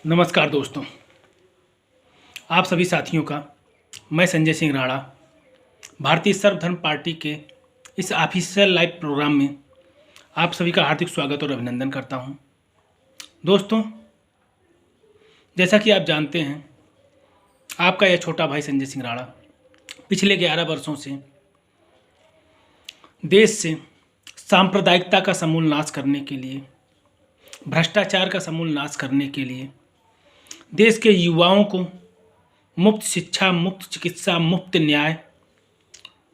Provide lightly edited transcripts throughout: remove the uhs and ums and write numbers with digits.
नमस्कार दोस्तों, आप सभी साथियों का मैं संजय सिंह राणा भारतीय सर्वधर्म पार्टी के इस ऑफिशियल लाइव प्रोग्राम में आप सभी का हार्दिक स्वागत और अभिनंदन करता हूं। दोस्तों, जैसा कि आप जानते हैं, आपका यह छोटा भाई संजय सिंह राणा पिछले 11 वर्षों से देश से सांप्रदायिकता का समूल नाश करने के लिए, भ्रष्टाचार का समूल नाश करने के लिए, देश के युवाओं को मुफ्त शिक्षा, मुफ्त चिकित्सा, मुफ्त न्याय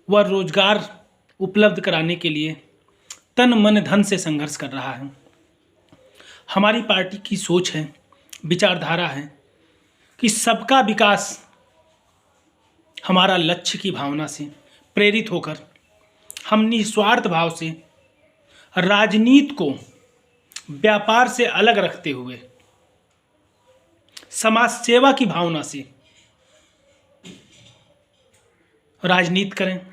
व रोजगार उपलब्ध कराने के लिए तन मन धन से संघर्ष कर रहा है। हमारी पार्टी की सोच है, विचारधारा है कि सबका विकास हमारा लक्ष्य की भावना से प्रेरित होकर हम निस्वार्थ भाव से राजनीति को व्यापार से अलग रखते हुए समाज सेवा की भावना से राजनीति करें,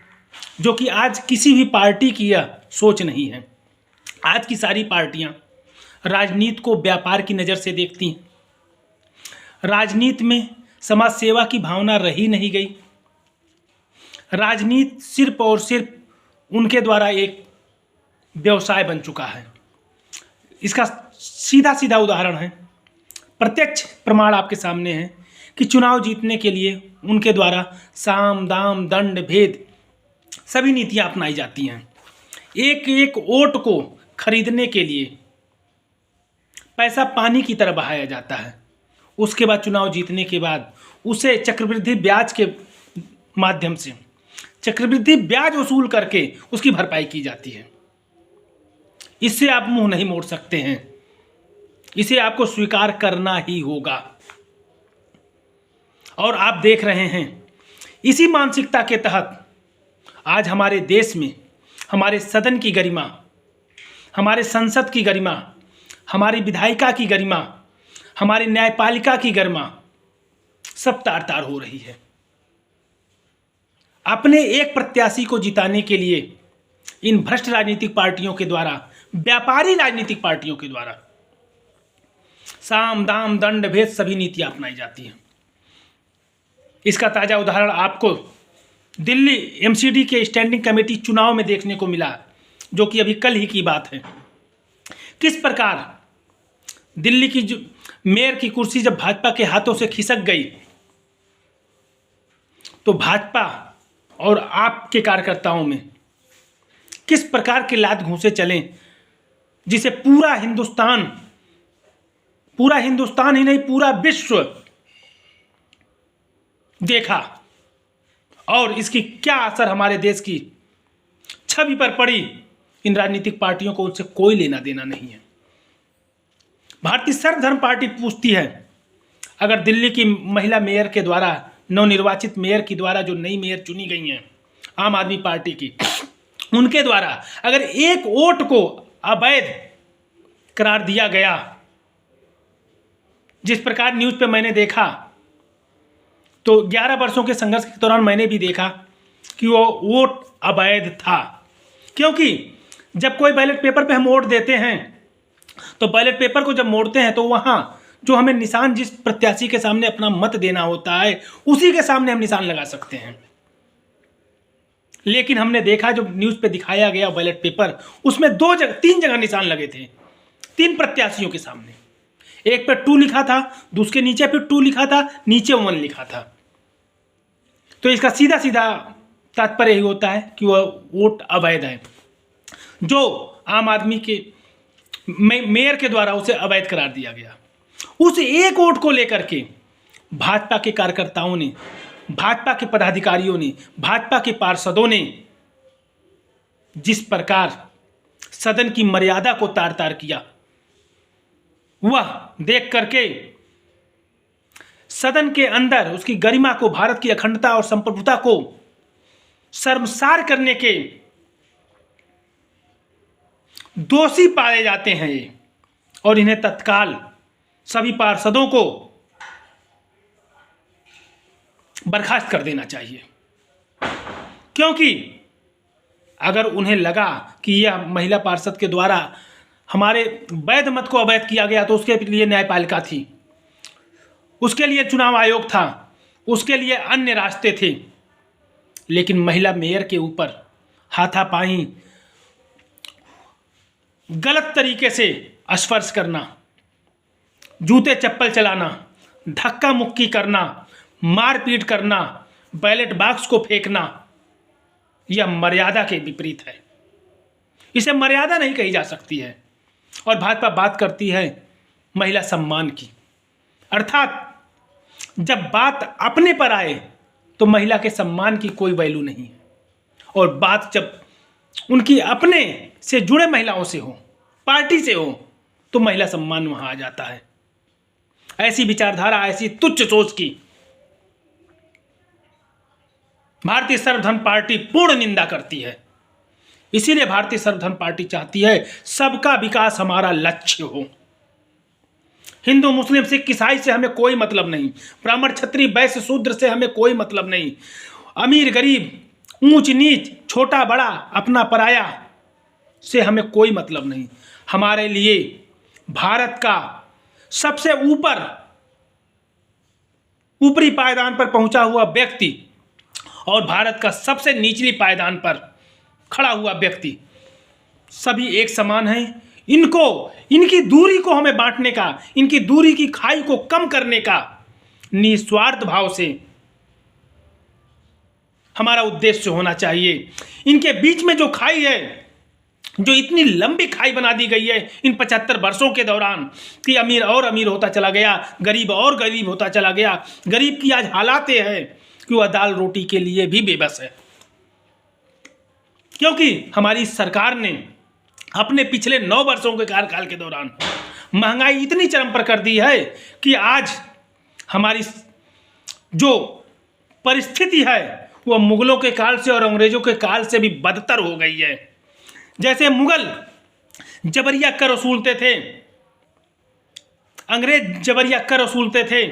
जो कि आज किसी भी पार्टी की यह सोच नहीं है। आज की सारी पार्टियां राजनीति को व्यापार की नज़र से देखती हैं। राजनीति में समाज सेवा की भावना रही नहीं गई। राजनीति सिर्फ और सिर्फ उनके द्वारा एक व्यवसाय बन चुका है। इसका सीधा सीधा उदाहरण है, प्रत्यक्ष प्रमाण आपके सामने है कि चुनाव जीतने के लिए उनके द्वारा साम दाम दंड भेद सभी नीतियां अपनाई जाती हैं। एक एक वोट को खरीदने के लिए पैसा पानी की तरह बहाया जाता है। उसके बाद चुनाव जीतने के बाद उसे चक्रवृद्धि ब्याज के माध्यम से चक्रवृद्धि ब्याज वसूल करके उसकी भरपाई की जाती है। इससे आप मुंह नहीं मोड़ सकते हैं, इसे आपको स्वीकार करना ही होगा। और आप देख रहे हैं, इसी मानसिकता के तहत आज हमारे देश में हमारे सदन की गरिमा, हमारे संसद की गरिमा, हमारी विधायिका की गरिमा, हमारी न्यायपालिका की गरिमा सब तार तार हो रही है। अपने एक प्रत्याशी को जिताने के लिए इन भ्रष्ट राजनीतिक पार्टियों के द्वारा, व्यापारी राजनीतिक पार्टियों के द्वारा साम दाम दंड भेद सभी नीतियां अपनाई जाती हैं। इसका ताजा उदाहरण आपको दिल्ली एमसीडी के स्टैंडिंग कमेटी चुनाव में देखने को मिला, जो कि अभी कल ही की बात है। किस प्रकार दिल्ली की जो मेयर की कुर्सी जब भाजपा के हाथों से खिसक गई, तो भाजपा और आपके कार्यकर्ताओं में किस प्रकार के लात घूंसे चले, जिसे पूरा हिंदुस्तान ही नहीं, पूरा विश्व देखा। और इसकी क्या असर हमारे देश की छवि पर पड़ी, इन राजनीतिक पार्टियों को उनसे कोई लेना देना नहीं है। भारतीय सर्वधर्म पार्टी पूछती है, अगर दिल्ली की महिला मेयर के द्वारा, नवनिर्वाचित मेयर की द्वारा जो नई मेयर चुनी गई हैं आम आदमी पार्टी की, उनके द्वारा अगर एक वोट को अवैध करार दिया गया, जिस प्रकार न्यूज़ पे मैंने देखा, तो 11 वर्षों के संघर्ष के दौरान मैंने भी देखा कि वो वोट अवैध था। क्योंकि जब कोई बैलेट पेपर पे हम वोट देते हैं, तो बैलेट पेपर को जब मोड़ते हैं तो वहाँ जो हमें निशान, जिस प्रत्याशी के सामने अपना मत देना होता है, उसी के सामने हम निशान लगा सकते हैं। लेकिन हमने देखा, जो न्यूज़ पे दिखाया गया बैलेट पेपर, उसमें 3 जगह निशान लगे थे, 3 प्रत्याशियों के सामने। एक पे 2 लिखा था, दूसरे नीचे पे 2 लिखा था, नीचे 1 लिखा था। तो इसका सीधा सीधा तात्पर्य ही होता है कि वह वोट अवैध है, जो आम आदमी के मेयर के द्वारा उसे अवैध करार दिया गया। उस एक वोट को लेकर के भाजपा के कार्यकर्ताओं ने, भाजपा के पदाधिकारियों ने, भाजपा के पार्षदों ने जिस प्रकार सदन की मर्यादा को तार तार किया, वह देख करके सदन के अंदर उसकी गरिमा को, भारत की अखंडता और संप्रभुता को शर्मसार करने के दोषी पाए जाते हैं ये, और इन्हें तत्काल सभी पार्षदों को बर्खास्त कर देना चाहिए। क्योंकि अगर उन्हें लगा कि यह महिला पार्षद के द्वारा हमारे वैध मत को अवैध किया गया, तो उसके लिए न्यायपालिका थी। उसके लिए चुनाव आयोग था, उसके लिए अन्य रास्ते थे, लेकिन महिला मेयर के ऊपर हाथापाई, गलत तरीके से स्पर्श करना, जूते चप्पल चलाना, धक्का मुक्की करना, मारपीट करना, बैलेट बॉक्स को फेंकना, यह मर्यादा के विपरीत है। इसे मर्यादा नहीं कही जा सकती है। और भाजपा बात करती है महिला सम्मान की, अर्थात जब बात अपने पर आए तो महिला के सम्मान की कोई वैल्यू नहीं है, और बात जब उनकी अपने से जुड़े महिलाओं से हो, पार्टी से हो, तो महिला सम्मान वहां आ जाता है। ऐसी विचारधारा, ऐसी तुच्छ सोच की भारतीय सर्वधर्म पार्टी पूर्ण निंदा करती है। इसीलिए भारतीय सर्वधर्म पार्टी चाहती है सबका विकास हमारा लक्ष्य हो। हिंदू मुस्लिम सिख ईसाई से हमें कोई मतलब नहीं, ब्राह्मण क्षत्रिय वैश्य शूद्र से हमें कोई मतलब नहीं, अमीर गरीब, ऊंच नीच, छोटा बड़ा, अपना पराया से हमें कोई मतलब नहीं। हमारे लिए भारत का सबसे ऊपरी पायदान पर पहुंचा हुआ व्यक्ति और भारत का सबसे निचली पायदान पर खड़ा हुआ व्यक्ति सभी एक समान हैं। इनकी दूरी को हमें बांटने का, इनकी दूरी की खाई को कम करने का निस्वार्थ भाव से हमारा उद्देश्य होना चाहिए। इनके बीच में जो खाई है, जो इतनी लंबी खाई बना दी गई है इन 75 वर्षों के दौरान, कि अमीर और अमीर होता चला गया, गरीब और गरीब होता चला गया। गरीब की आज हालात ये है कि वह दाल रोटी के लिए भी बेबस है, क्योंकि हमारी सरकार ने अपने पिछले 9 वर्षों के कार्यकाल के दौरान महंगाई इतनी चरम पर कर दी है कि आज हमारी जो परिस्थिति है वह मुगलों के काल से और अंग्रेजों के काल से भी बदतर हो गई है। जैसे मुगल जबरिया कर वसूलते थे, अंग्रेज जबरिया कर वसूलते थे,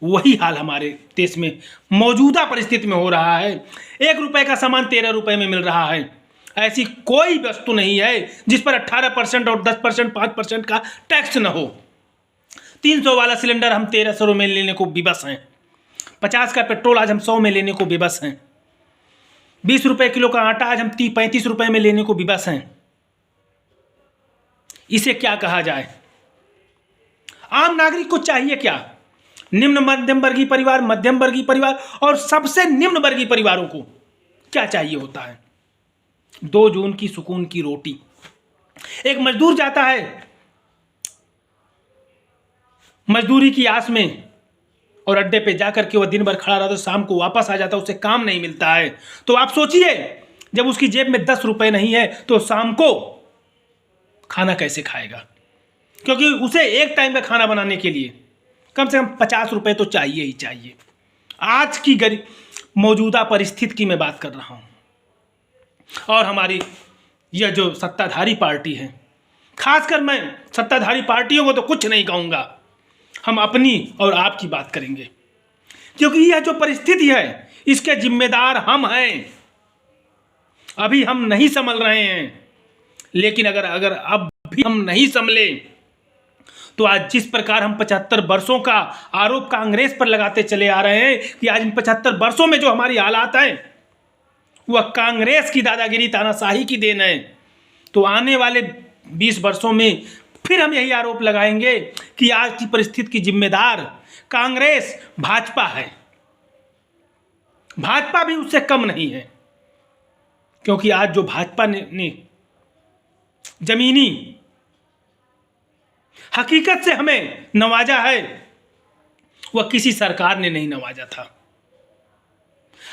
वही हाल हमारे देश में मौजूदा परिस्थिति में हो रहा है। 1 रुपए का सामान 13 रुपए में मिल रहा है। ऐसी कोई वस्तु नहीं है जिस पर 18% और 10%, 5% का टैक्स न हो। 300 वाला सिलेंडर हम 1300 में लेने को विवश हैं। 50 का पेट्रोल आज हम 100 में लेने को विवश हैं। 20 रुपए किलो का आटा आज हम 35 रुपए में लेने को विवश हैं। इसे क्या कहा जाए? आम नागरिक को चाहिए क्या? निम्न मध्यम वर्गीय परिवार, मध्यम वर्गीय परिवार और सबसे निम्न वर्गीय परिवारों को क्या चाहिए होता है? 2 जून की सुकून की रोटी। एक मजदूर जाता है मजदूरी की आस में और अड्डे पे जाकर के वह दिन भर खड़ा रहता है, शाम को वापस आ जाता है, उसे काम नहीं मिलता है। तो आप सोचिए, जब उसकी जेब में 10 रुपए नहीं है तो शाम को खाना कैसे खाएगा? क्योंकि उसे एक टाइम का खाना बनाने के लिए कम से कम 50 रुपए तो चाहिए ही चाहिए। आज की मौजूदा परिस्थिति की मैं बात कर रहा हूं। और हमारी यह जो सत्ताधारी पार्टी है, खासकर मैं सत्ताधारी पार्टियों को तो कुछ नहीं कहूंगा, हम अपनी और आपकी बात करेंगे, क्योंकि यह जो परिस्थिति है इसके जिम्मेदार हम हैं। अभी हम नहीं संभल रहे हैं, लेकिन अगर अब भी हम नहीं संभले तो आज जिस प्रकार हम 75 वर्षों का आरोप कांग्रेस पर लगाते चले आ रहे हैं कि आज इन 75 वर्षों में जो हमारी हालात हैं वह कांग्रेस की दादागिरी, तानाशाही की देन है, तो आने वाले 20 वर्षों में फिर हम यही आरोप लगाएंगे कि आज की परिस्थिति की जिम्मेदार कांग्रेस, भाजपा है। भाजपा भी उससे कम नहीं है, क्योंकि आज जो भाजपा ने जमीनी हकीकत से हमें नवाजा है वह किसी सरकार ने नहीं नवाजा था।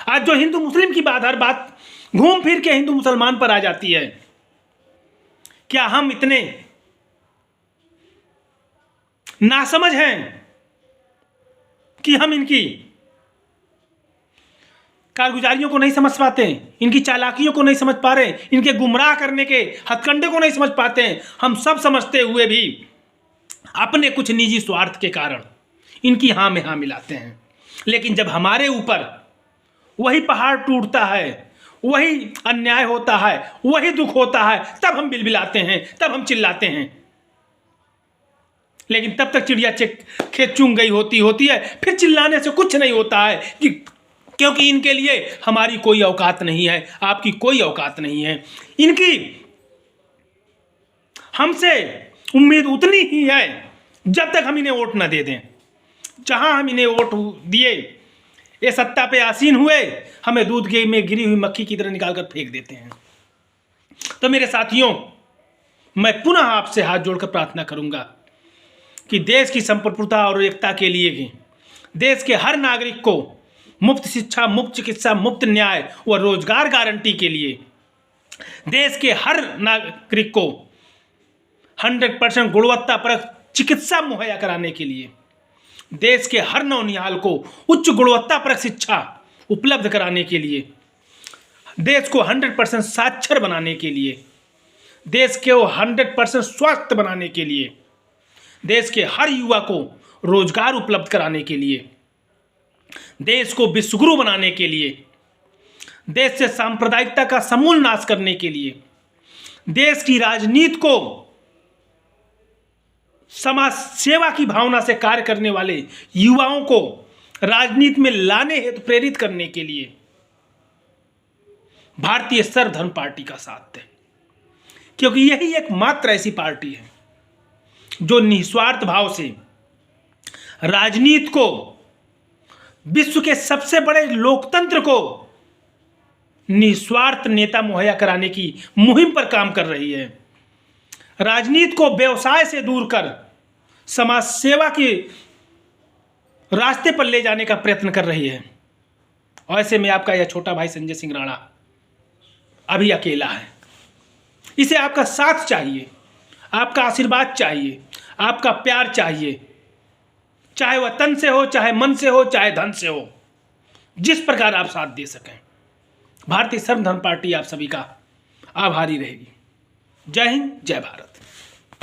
आज जो हिंदू मुस्लिम की बात, हर बात घूम फिर के हिंदू मुसलमान पर आ जाती है। क्या हम इतने नासमझ हैं कि हम इनकी कारगुजारियों को नहीं समझ पाते, इनकी चालाकियों को नहीं समझ पा रहे, इनके गुमराह करने के हथकंडे को नहीं समझ पाते हैं? हम सब समझते हुए भी अपने कुछ निजी स्वार्थ के कारण इनकी हाँ में हाँ मिलाते हैं। लेकिन जब हमारे ऊपर वही पहाड़ टूटता है, वही अन्याय होता है, वही दुख होता है, तब हम बिलबिलाते हैं, तब हम चिल्लाते हैं। लेकिन तब तक चिड़िया खेत चूंग गई होती है, फिर चिल्लाने से कुछ नहीं होता है कि क्योंकि इनके लिए हमारी कोई औकात नहीं है, आपकी कोई औकात नहीं है। इनकी हमसे उम्मीद उतनी ही है जब तक हम इन्हें वोट न दे दें। जहां हम इन्हें वोट दिए, ये सत्ता पे आसीन हुए, हमें दूध में गिरी हुई मक्खी की तरह निकाल कर फेंक देते हैं। तो मेरे साथियों, मैं पुनः आपसे हाथ जोड़कर प्रार्थना करूंगा कि देश की संप्रभुता और एकता के लिए देश के हर नागरिक को मुफ्त शिक्षा, मुफ्त चिकित्सा, मुफ्त न्याय व रोजगार गारंटी के लिए, देश के हर नागरिक को 100% गुणवत्तापरक चिकित्सा मुहैया कराने के लिए, देश के हर नौनिहाल को उच्च गुणवत्तापरक शिक्षा उपलब्ध कराने के लिए, देश को 100% साक्षर बनाने के लिए, देश के 100% स्वस्थ बनाने के लिए, देश के हर युवा को रोजगार उपलब्ध कराने के लिए, देश को विश्वगुरु बनाने के लिए, देश से सांप्रदायिकता का समूल नाश करने के लिए, देश की राजनीति को समाज सेवा की भावना से कार्य करने वाले युवाओं को राजनीति में लाने हेतु प्रेरित करने के लिए भारतीय सर्वधर्म पार्टी का साथ दें, क्योंकि यही एकमात्र ऐसी पार्टी है जो निस्वार्थ भाव से राजनीति को, विश्व के सबसे बड़े लोकतंत्र को निस्वार्थ नेता मुहैया कराने की मुहिम पर काम कर रही है। राजनीति को व्यवसाय से दूर कर समाज सेवा के रास्ते पर ले जाने का प्रयत्न कर रही है। और ऐसे में आपका यह छोटा भाई संजय सिंह राणा अभी अकेला है। इसे आपका साथ चाहिए, आपका आशीर्वाद चाहिए, आपका प्यार चाहिए, चाहे वह तन से हो, चाहे मन से हो, चाहे धन से हो, जिस प्रकार आप साथ दे सकें। भारतीय सर्वधर्म पार्टी आप सभी का आभारी रहेगी। जय हिंद, जय भारत।